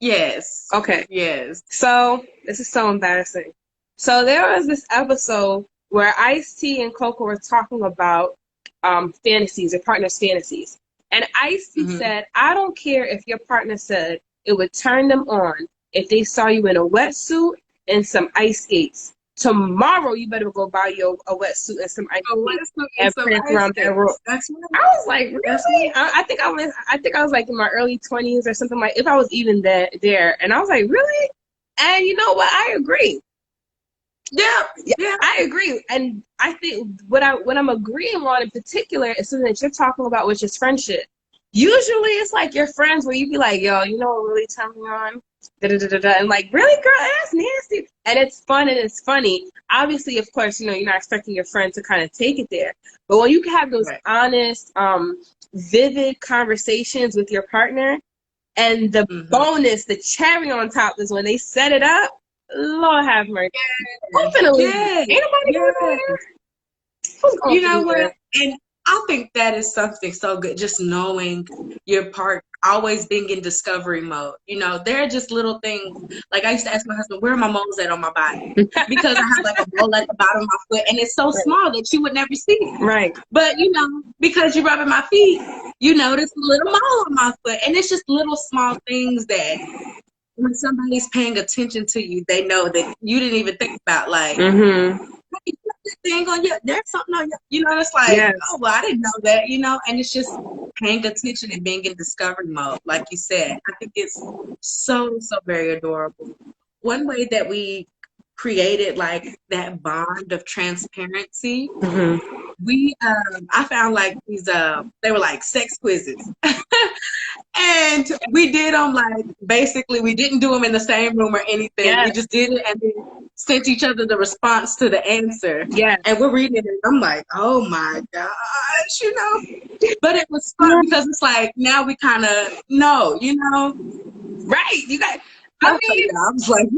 Yes. Okay. Yes. So this is so embarrassing. So there was this episode where Ice-T and Coco were talking about fantasies, their partner's fantasies. And Ice-T said, I don't care if your partner said it would turn them on if they saw you in a wetsuit and some ice skates. Tomorrow, you better go buy you a wetsuit and some ice skates and prance around that room. That's right. I was like, really? I think I was like in my early 20s or something, like if I was even there. And I was like, really? And you know what? I agree. Yeah. I agree. And I think what I'm agreeing on in particular is something that you're talking about, which is friendship. Usually it's like your friends where you be like, yo, you know what really turned me on? Da, da, da, da, da. And like, really, girl, that's nasty. And it's fun and it's funny. Obviously, of course, you're not expecting your friend to kind of take it there. But when you can have those honest, vivid conversations with your partner, and the bonus, the cherry on top is when they set it up. Lord have mercy. Who's gonna leave? Ain't nobody going there. Who's going You know to what? And I think that is something so good. Just knowing your part, always being in discovery mode. There are just little things. Like, I used to ask my husband, where are my moles at on my body? Because I have like a mole at the bottom of my foot, and it's so small that you would never see it. Right. But because you're rubbing my feet, you notice a little mole on my foot, and it's just little small things that when somebody's paying attention to you, they know that you didn't even think about. Like, hey, thing on you, there's something on you. It's like, oh, well, I didn't know that. And it's just paying attention and being in discovery mode, like you said. I think it's so, so very adorable. One way that we created like that bond of transparency, I found like these they were like sex quizzes. And we did them like, basically we didn't do them in the same room or anything. We just did it and then sent each other the response to the answer. And we're reading it and I'm like, oh my gosh, But it was fun because it's like, now we kind of know, Right. You got, I mean, I was like,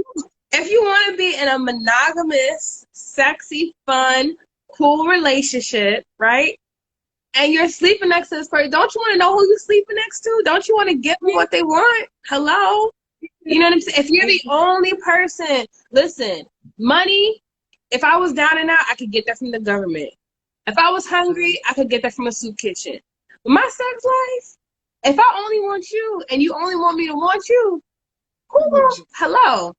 if you want to be in a monogamous, sexy, fun, cool relationship, right? And you're sleeping next to this person, don't you want to know who you're sleeping next to? Don't you want to give them what they want? Hello? You know what I'm saying? If you're the only person, listen, money, if I was down and out, I could get that from the government. If I was hungry, I could get that from a soup kitchen. But my sex life, if I only want you and you only want me to want you, hello?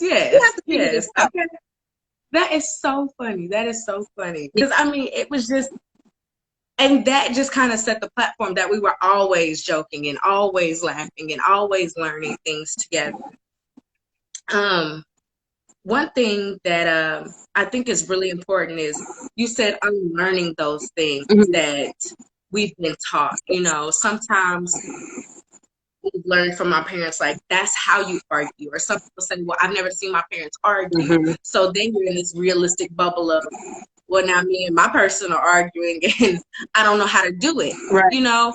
Yes. Okay. That is so funny. That is so funny. Because, I mean, it was just, and that just kind of set the platform that we were always joking and always laughing and always learning things together. Um, One thing that I think is really important is you said unlearning those things Mhm. that we've been taught. You know, sometimes we've learned from our parents, like, that's how you argue. Or some people say, well, I've never seen my parents argue. Mhm. So then you're in this realistic bubble of, well, now me and my person are arguing and I don't know how to do it. Right. You know,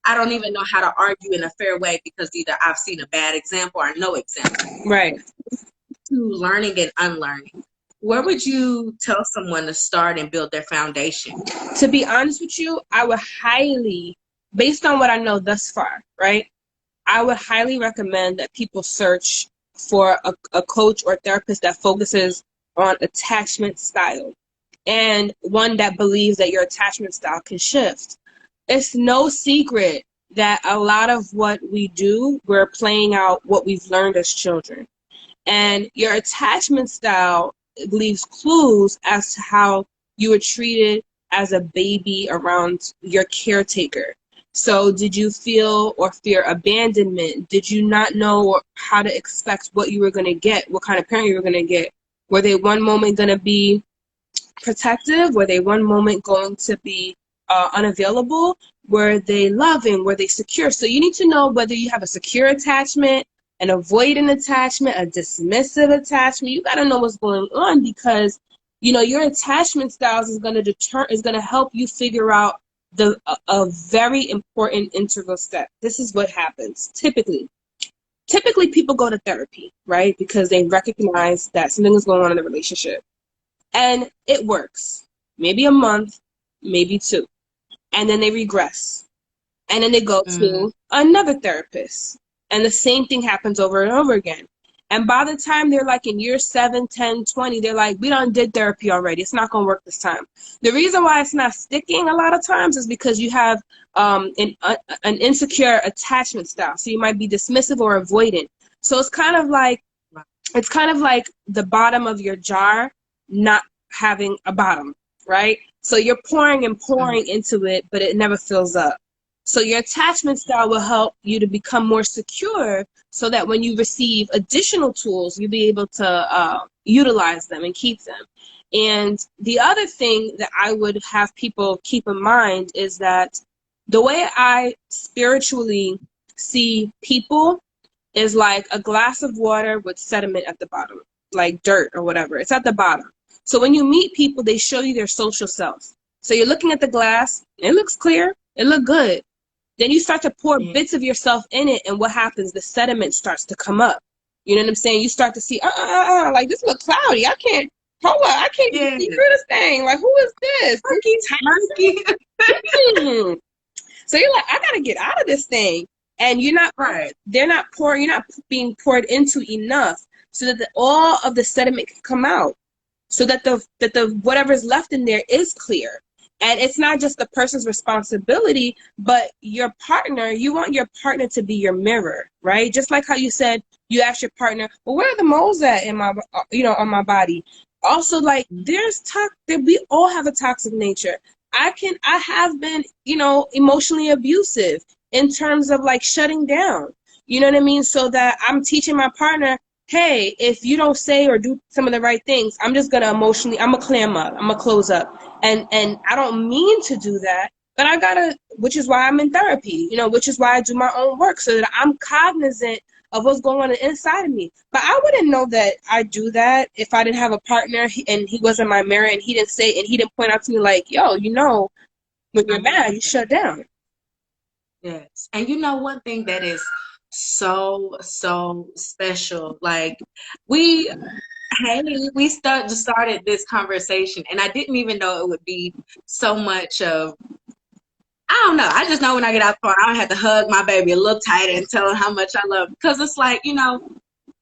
I don't even know how to argue in a fair way because either I've seen a bad example or no example. Right. To learning and unlearning, where would you tell someone to start and build their foundation? To be honest with you, I would highly, based on what I know thus far, right? I would highly recommend that people search for a coach or therapist that focuses on attachment style and one that believes that your attachment style can shift. It's no secret that a lot of what we do, we're playing out what we've learned as children. And your attachment style leaves clues as to how you were treated as a baby around your caretaker. So, did you feel or fear abandonment? Did you not know how to expect what you were going to get, what kind of parent you were going to get? Were they one moment going to be protective? Were they one moment going to be unavailable? Were they loving? Were they secure? So you need to know whether you have a secure attachment, an avoidant attachment, a dismissive attachment. You got to know what's going on because your attachment styles is going to help you figure out a very important integral step. This is what happens typically. Typically, people go to therapy, right? Because they recognize that something is going on in the relationship. And it works. Maybe a month, maybe two. And then they regress. And then they go Mm, to another therapist. And the same thing happens over and over again. And by the time they're like in year 7, 10, 20, they're like, we done did therapy already. It's not going to work this time. The reason why it's not sticking a lot of times is because you have an insecure attachment style. So you might be dismissive or avoidant. So it's kind of like the bottom of your jar not having a bottom, right? So you're pouring and mm, pouring into it, but it never fills up. So your attachment style will help you to become more secure so that when you receive additional tools, you'll be able to utilize them and keep them. And the other thing that I would have people keep in mind is that the way I spiritually see people is like a glass of water with sediment at the bottom, like dirt or whatever. It's at the bottom. So when you meet people, they show you their social self. So you're looking at the glass, it looks clear, it look good. Then you start to pour yeah, bits of yourself in it, and what happens? The sediment starts to come up. You know what I'm saying? You start to see, like this look cloudy. I can't, hold up, I can't even yeah. see through this thing. Like, who is this? Murky, murky. Hmm. So you're like, I gotta get out of this thing. And Right. you're not being poured into enough so that all of the sediment can come out. So that the whatever's left in there is clear. And it's not just the person's responsibility, but your partner, you want your partner to be your mirror, right? Just like how you said, you asked your partner, well, where are the moles at in my, on my body? Also, like, we all have a toxic nature. I have been, emotionally abusive in terms of like shutting down. You know what I mean? So that I'm teaching my partner, hey, if you don't say or do some of the right things, I'm just gonna I'm gonna clam up, I'm gonna close up. And I don't mean to do that, but I gotta, which is why I'm in therapy, which is why I do my own work so that I'm cognizant of what's going on inside of me. But I wouldn't know that I do that if I didn't have a partner and he wasn't my mirror and he didn't say and he didn't point out to me like, yo, when you're mad, you shut down. Yes. And you know one thing that is so, so special, like we hey, we started this conversation and I didn't even know it would be so much of I don't know. I just know when I get out the car, I don't have to hug my baby a little tighter and tell her how much I love. Because it's like,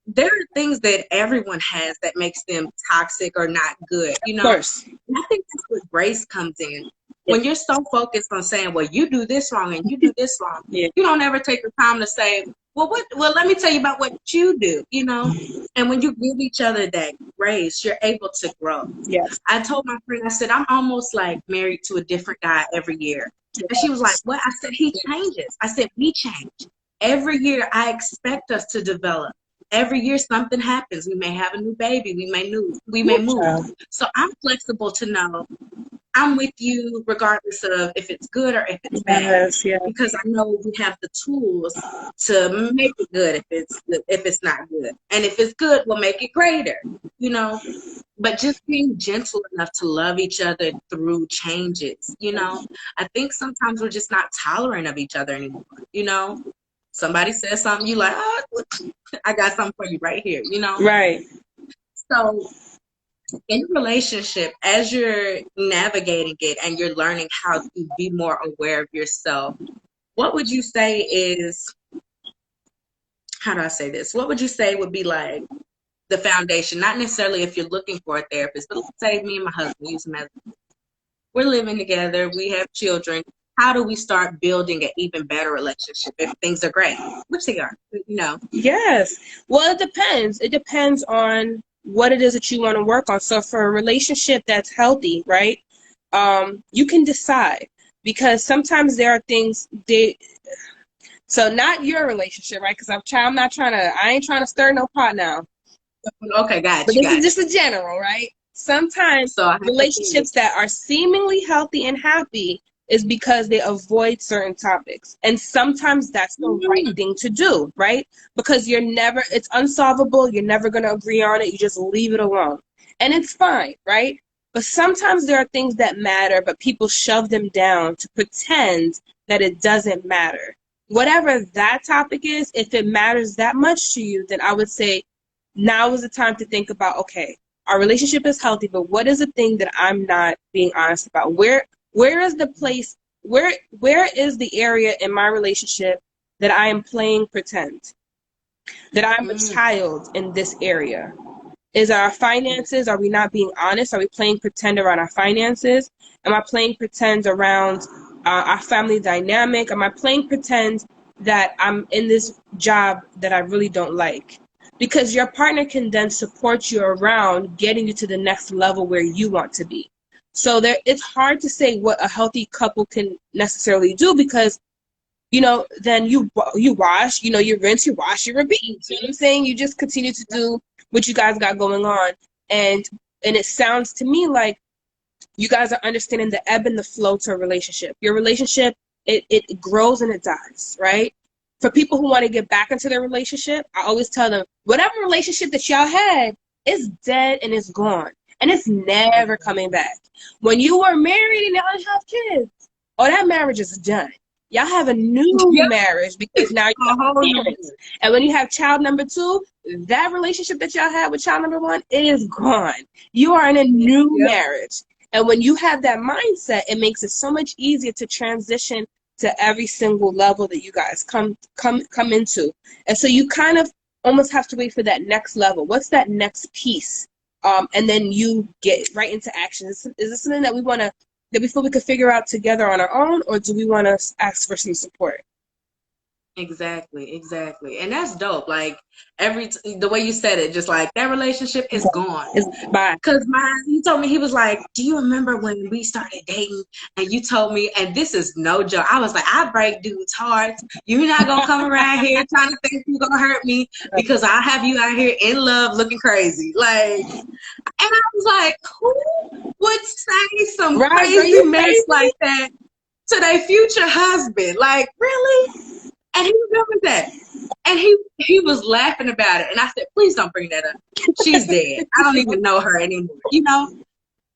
there are things that everyone has that makes them toxic or not good. Of course. And I think that's where grace comes in. Yeah. When you're so focused on saying, well, you do this wrong and you do this wrong, Yeah. you don't ever take the time to say, well, let me tell you about what you do. And when you give each other that grace, you're able to grow. Yes. I told my friend, I said, I'm almost like married to a different guy every year. And she was like, what? I said, he changes. I said, we change. Every year, I expect us to develop. every year something happens. We may have a new baby. We may Ooh, move. child. So I'm flexible to know I'm with you regardless of if it's good or if it's bad, Yes, yeah. because I know we have the tools to make it good if it's not good, and if it's good, we'll make it greater. You know, but just being gentle enough to love each other through changes. I think sometimes we're just not tolerant of each other anymore. Somebody says something, you like, oh, I got something for you right here. Right. So in a relationship, as you're navigating it and you're learning how to be more aware of yourself, what would you say is, how do I say this? What would you say would be like the foundation? Not necessarily if you're looking for a therapist, but let's say me and my husband use him as, we're living together, we have children. How do we start building an even better relationship if things are great? Which they are. Yes. Well, it depends. It depends on what it is that you want to work on. So for a relationship that's healthy, right? You can decide, because sometimes there are things so not your relationship, right? Because I ain't trying to stir no pot now. Okay, got But you, this is got just you. a general, right? Sometimes So I have to relationships that are seemingly healthy and happy is because they avoid certain topics. And sometimes that's the right mm, thing to do, right? Because it's unsolvable. You're never going to agree on it. You just leave it alone. And it's fine, right? But sometimes there are things that matter, but people shove them down to pretend that it doesn't matter. Whatever that topic is, if it matters that much to you, then I would say now is the time to think about, okay, our relationship is healthy, but what is the thing that I'm not being honest about? Where is the place, where is the area in my relationship that I am playing pretend? That I'm a mm, child in this area? Is our finances, are we not being honest? Are we playing pretend around our finances? Am I playing pretend around our family dynamic? Am I playing pretend that I'm in this job that I really don't like? Because your partner can then support you around getting you to the next level where you want to be. So it's hard to say what a healthy couple can necessarily do, because then you wash, you rinse, you wash, you repeat. You know what I'm saying? You just continue to do what you guys got going on. And it sounds to me like you guys are understanding the ebb and the flow to a relationship. Your relationship, it grows and it dies, right? For people who want to get back into their relationship, I always tell them, whatever relationship that y'all had is dead and it's gone. And it's never coming back. When you were married and y'all have kids, oh, that marriage is done. Y'all have a new yep, marriage because now you a have whole new parents. And when you have child number two, that relationship that y'all had with child number one is gone. You are in a new yep, marriage. And when you have that mindset, it makes it so much easier to transition to every single level that you guys come into. And so you kind of almost have to wait for that next level. What's that next piece? And then you get right into action. Is this something that we feel we could figure out together on our own, or do we want to ask for some support? exactly, and that's dope. Like the way you said it, just like that relationship is gone. It's bye. Because he told me, he was like, do you remember when we started dating and you told me, and this is no joke, I was like, I break dudes' hearts. You're not going to come around here trying to think you're going to hurt me because I have you out here in love looking crazy. Like, and I was like, who would say some Right? Are crazy you mess crazy? like that to their future husband? Like, really? And he remembered that. And he was laughing about it. And I said, please don't bring that up. She's dead. I don't even know her anymore.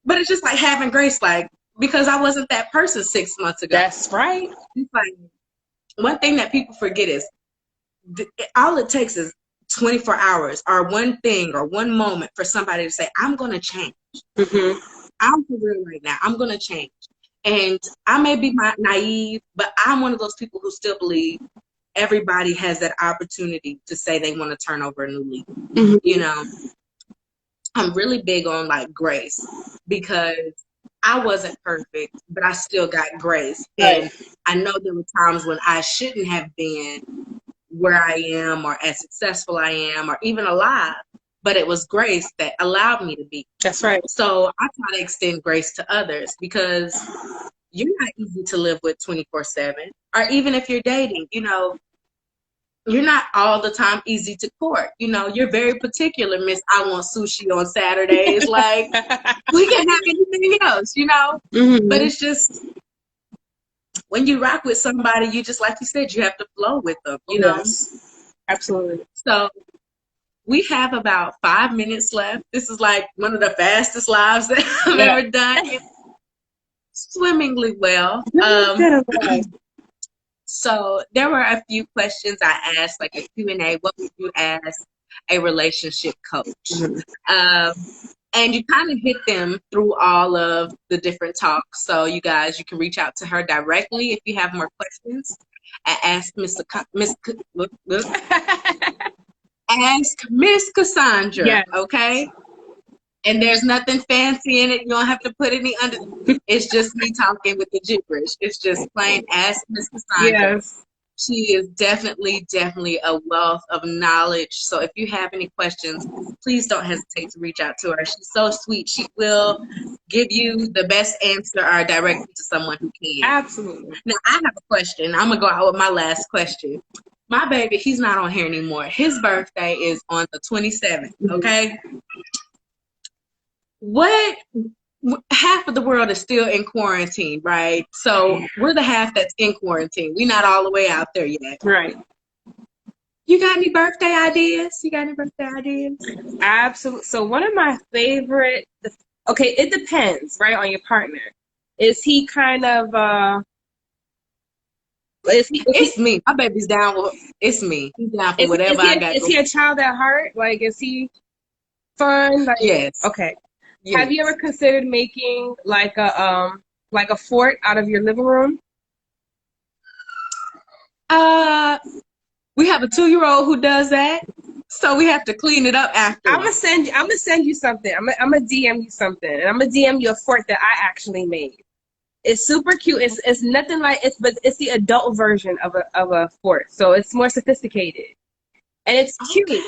But it's just like having grace, like, because I wasn't that person 6 months ago. That's right. It's like, one thing that people forget is all it takes is 24 hours or one thing or one moment for somebody to say, I'm going to change. Mm-hmm. I'm for real right now. I'm going to change. And I may be naive, but I'm one of those people who still believe everybody has that opportunity to say they want to turn over a new leaf. Mm-hmm. I'm really big on like grace because I wasn't perfect, but I still got grace. Right. And I know there were times when I shouldn't have been where I am or as successful I am or even alive, but it was grace that allowed me to be. That's right. So I try to extend grace to others because you're not easy to live with 24/7. Or even if you're dating, you're not all the time easy to court. You know, you're very particular, Miss. I want sushi on Saturdays. Like, we can have anything else, you know? But Hmm. it's just when you rock with somebody, you just, like you said, you have to flow with them, Oh, you know? yes, absolutely. So we have about 5 minutes left. This is like one of the fastest lives that I've Yeah. ever done. It's swimmingly well. Good. Okay. So there were a few questions I asked, like a Q&A. What would you ask a relationship coach? Mhm. Um, and you kind of hit them through all of the different talks. So you guys, you can reach out to her directly if you have more questions. Ask ask Miss Cassandra, Yes, okay? And there's nothing fancy in it. You don't have to put any under. It's just me talking with the gibberish. It's just plain ask Miss Cassandra. yes, She is definitely, definitely a wealth of knowledge. So if you have any questions, please don't hesitate to reach out to her. She's so sweet. She will give you the best answer or direct you to someone who can. absolutely. Now, I have a question. I'm going to go out with my last question. My baby, he's not on here anymore. His birthday is on the 27th, Mhm. okay? What half of the world is still in quarantine, right? So we're the half that's in quarantine. We're not all the way out there yet. Right. You got any birthday ideas? You got any birthday ideas? Absolutely. So one of my favorite, okay, it depends, right, on your partner. Is he kind of, It's me. My baby's down with it's me. He's down for whatever I got is going. he a child at heart? Like, is he fun? Like, Yes. okay. Have you Yes. ever considered making like a fort out of your living room? Uh we have a 2-year-old who does that. So we have to clean it up afterwards. I'm gonna send you something. I'm gonna DM you something, and I'm gonna DM you a fort that I actually made. It's super cute. It's nothing like but it's the adult version of a fort, so it's more sophisticated and it's cute. Okay.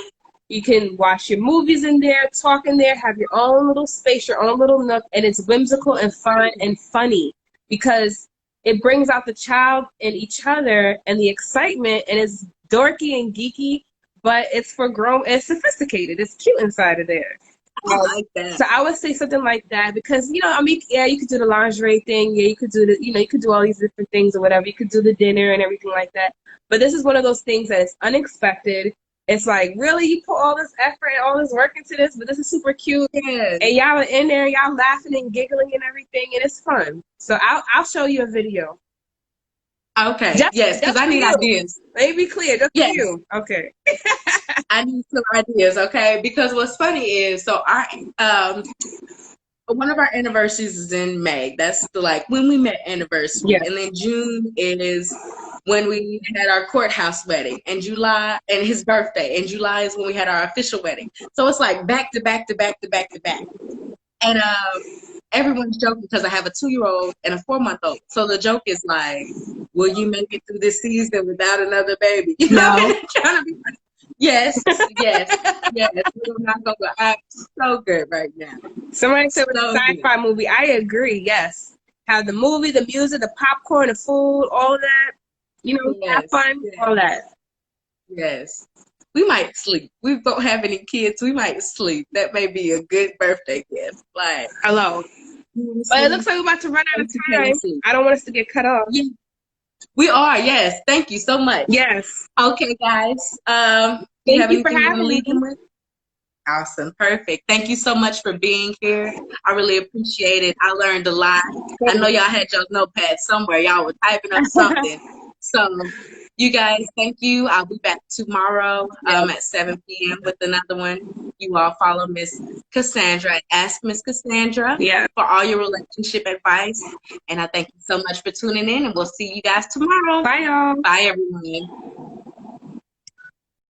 You can watch your movies in there, talk in there, have your own little space, your own little nook, and it's whimsical and fun and funny because it brings out the child in each other and the excitement, and it's dorky and geeky, but it's for grown. It's sophisticated. It's cute inside of there. I like that. So I would say something like that because I mean, yeah, you could do the lingerie thing, yeah, you could do you could do all these different things or whatever. You could do the dinner and everything like that. But this is one of those things that is unexpected. It's like, really, you put all this effort and all this work into this, but this is super cute, Yes. and y'all are in there, y'all laughing and giggling and everything, and it's fun. So I'll show you a video Okay. Yes, because just I for need you. ideas. Let me be clear, just for Yes. you. Okay. I need some ideas, okay? Because what's funny is so our one of our anniversaries is in May. That's the like when we met anniversary. Yeah. And then June is when we had our courthouse wedding. And July and his birthday. And July is when we had our official wedding. So it's like back to back to back to back to back. And everyone's joking because I have a 2-year-old and a 4-month-old. So the joke is like, will you make it through this season without another baby? You know, No. trying to be like, yes, yes, yes. We're not gonna act so good right now. Somebody said with a So good. sci-fi movie. I agree. Yes, have the movie, the music, the popcorn, the food, all that. Have Yes, fun, yes, all that. yes. We might sleep. We don't have any kids. We might sleep. That may be a good birthday gift. Like, Hello. you want to But it sleep? looks like we're about to run out of Okay, time. sleep. I don't want us to get cut off. Yeah, we are. Yes. Thank you so much. Yes. Okay, guys. Do you Thank have you for anything you want to having me. leave them with? Awesome. Perfect. Thank you so much for being here. I really appreciate it. I learned a lot. I know y'all had your notepad somewhere. Y'all were typing up something. So, you guys, thank you. I'll be back tomorrow at 7 p.m. with another one. You all follow Miss Cassandra at Ask Miss Cassandra Yeah. for all your relationship advice. And I thank you so much for tuning in, and we'll see you guys tomorrow. Bye, y'all. Bye, everyone.